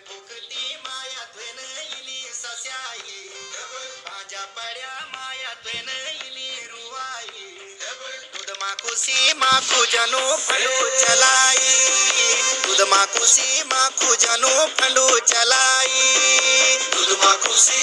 फुकती माया त्वेन इली सस्याई भाज्या पड्या माया त्वेन इली रुवाई दूध माकुसी माखू जनु फंडू चलाई दूध माकुसी माखू जनु फंडू चलाई दूध माकुसी